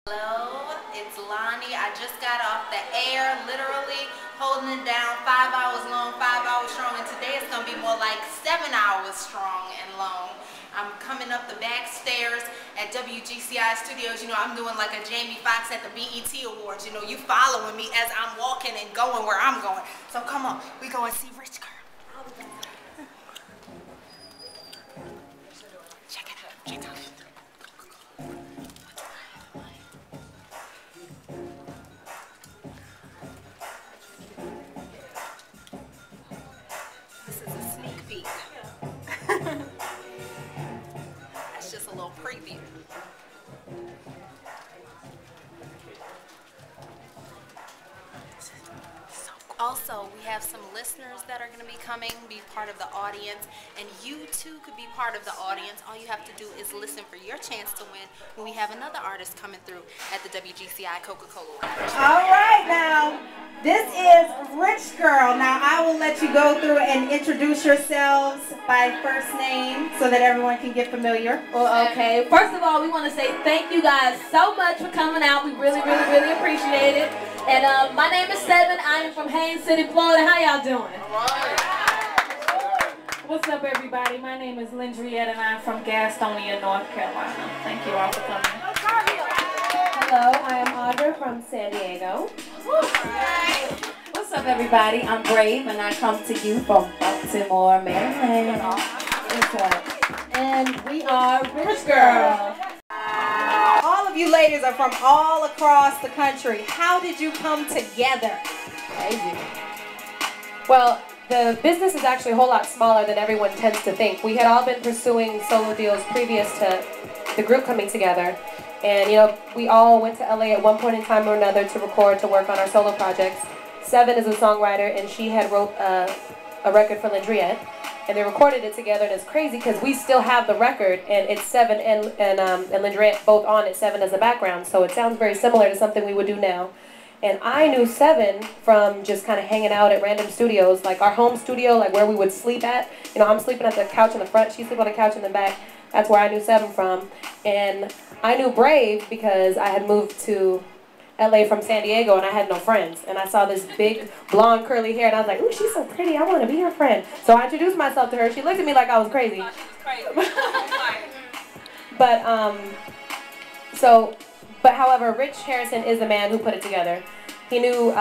Hello, it's Lonnie. I just got off the air, literally holding it down 5 hours long, 5 hours strong, and today it's going to be more like 7 hours strong and long. I'm coming up the back stairs at WGCI Studios. You know, I'm doing like a Jamie Foxx at the BET Awards. You know, you following me as I'm walking and going where I'm going. So come on, we go and see Rich Girl. Check it out, check it out. That's just a little preview. Also, we have some listeners that are going to be coming, be part of the audience, and you too could be part of the audience. All you have to do is listen for your chance to win when we have another artist coming through at the WGCI Coca-Cola Lounge. All right, now, this is Rich Girl. Now, I will let you go through and introduce yourselves by first name so that everyone can get familiar. Well, okay. First of all, we want to say thank you guys so much for coming out. We really appreciate it. And my name is Seven. I am from Haines City, Florida. How y'all doing? What's up, everybody? My name is Lindriette, and I'm from Gastonia, North Carolina. Thank you all for coming. Hello, I am Audra from San Diego. What's up, everybody? I'm Brave, and I come to you from Baltimore, Maryland. What's up? And we are Rich Girl. All of you ladies are from all across the country. How did you come together? Crazy. Well, the business is actually a whole lot smaller than everyone tends to think. We had all been pursuing solo deals previous to the group coming together. And, you know, we all went to LA at one point in time or another to record, to work on our solo projects. Seven is a songwriter, and she had wrote a record for Lindriette. And they recorded it together, and it's crazy because we still have the record, and it's Seven and Lindriette both on it, Seven as a background. So it sounds very similar to something we would do now. And I knew Seven from just kind of hanging out at random studios, like our home studio, like where we would sleep at. You know, I'm sleeping at the couch in the front, she sleep on the couch in the back. That's where I knew Seven from. And I knew Brave because I had moved to LA from San Diego and I had no friends. And I saw this big blonde curly hair and I was like, ooh, she's so pretty, I want to be her friend. So I introduced myself to her. She looked at me like I was crazy. But however, Rich Harrison is the man who put it together. He knew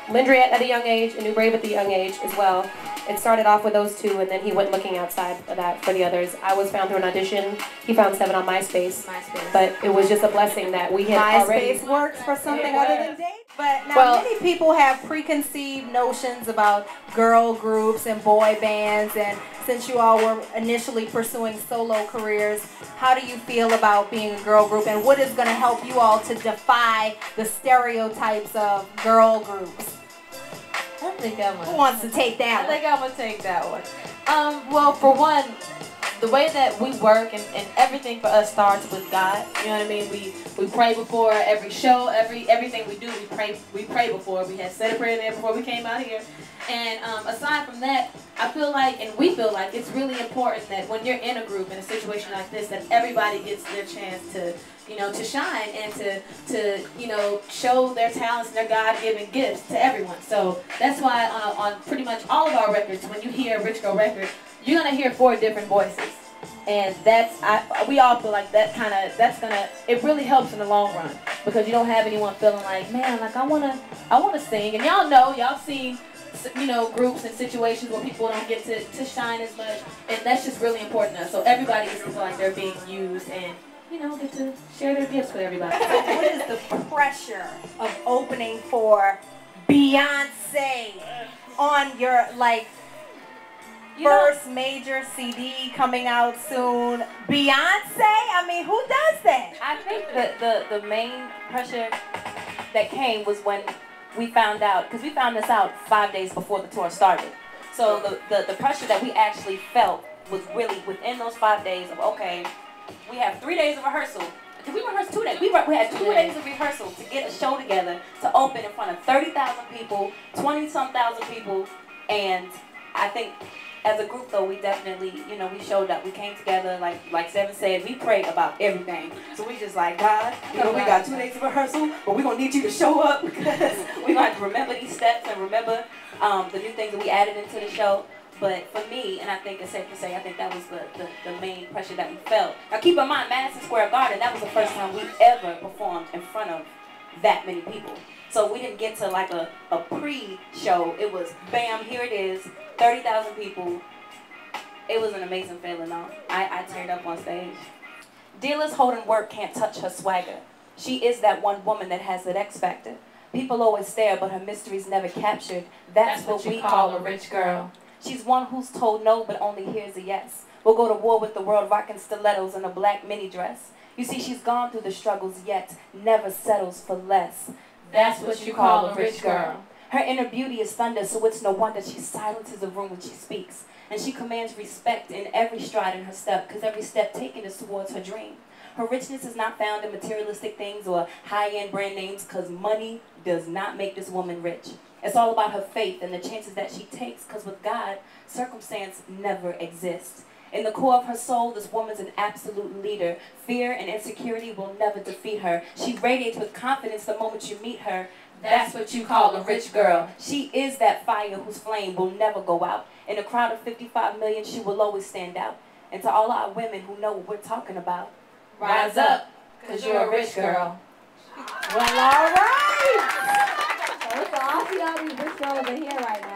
Lindriette at a young age and knew Brave at the young age as well. It started off with those two, and then he went looking outside of that for the others. I was found through an audition. He found Seven on MySpace. But it was just a blessing that we had already... MySpace works for something other than date? But now many people have preconceived notions about girl groups and boy bands, and since you all were initially pursuing solo careers, how do you feel about being a girl group, and what is going to help you all to defy the stereotypes of girl groups? I think I'm gonna. Who wants to take that one? I think I'm gonna take that one. Well, for one, the way that we work and everything for us starts with God. You know what I mean? We pray before every show, everything we do. We pray before. We had said a prayer there before we came out here. And aside from that, I feel like, and we feel like, it's really important that when you're in a group in a situation like this, that everybody gets their chance to, you know, to shine and to you know, show their talents and their God-given gifts to everyone. So that's why on pretty much all of our records, when you hear a Rich Girl record, you're gonna hear 4 different voices, and we all feel like it really helps in the long run, because you don't have anyone feeling like, man, like I wanna sing, and y'all seen, you know, groups and situations where people don't get to shine as much, and that's just really important to us. So everybody gets to feel like they're being used and, you know, get to share their gifts with everybody. So what is the pressure of opening for Beyonce on your, like, first major CD coming out soon? Beyonce? I mean, who does that? I think that the main pressure that came was when we found out, because we found this out 5 days before the tour started. So the pressure that we actually felt was really within those 5 days of, okay, we have 3 days of rehearsal. Because we rehearsed 2 days. We had 2 days of rehearsal to get a show together to open in front of 30,000 people, 20-some thousand people, and I think as a group though, we definitely, you know, we showed up. We came together, like Seven said, we prayed about everything. So we just like, God, you know, we got 2 days of rehearsal, but we're gonna need you to show up because we're gonna have to remember these steps and remember the new things that we added into the show. But for me, and I think it's safe to say, I think that was the main pressure that we felt. Now keep in mind, Madison Square Garden, that was the first time we ever performed in front of that many people. So we didn't get to like a pre-show. It was, bam, here it is, 30,000 people. It was an amazing feeling, though. I teared up on stage. Dealers holding work can't touch her swagger. She is that one woman that has that X factor. People always stare, but her mystery's never captured. That's what we call a rich girl. She's one who's told no, but only hears a yes. We'll go to war with the world, rocking stilettos in a black mini dress. You see, she's gone through the struggles, yet never settles for less. That's what you call a rich girl. Her inner beauty is thunder, so it's no wonder she silences the room when she speaks. And she commands respect in every stride in her step, because every step taken is towards her dream. Her richness is not found in materialistic things or high-end brand names, because money does not make this woman rich. It's all about her faith and the chances that she takes, because with God, circumstance never exists. In the core of her soul, this woman's an absolute leader. Fear and insecurity will never defeat her. She radiates with confidence the moment you meet her. That's what you call a rich girl. She is that fire whose flame will never go out. In a crowd of 55 million, she will always stand out. And to all our women who know what we're talking about, rise up, because you're a rich girl. Well, all right. So it's all these rich girls in here right now.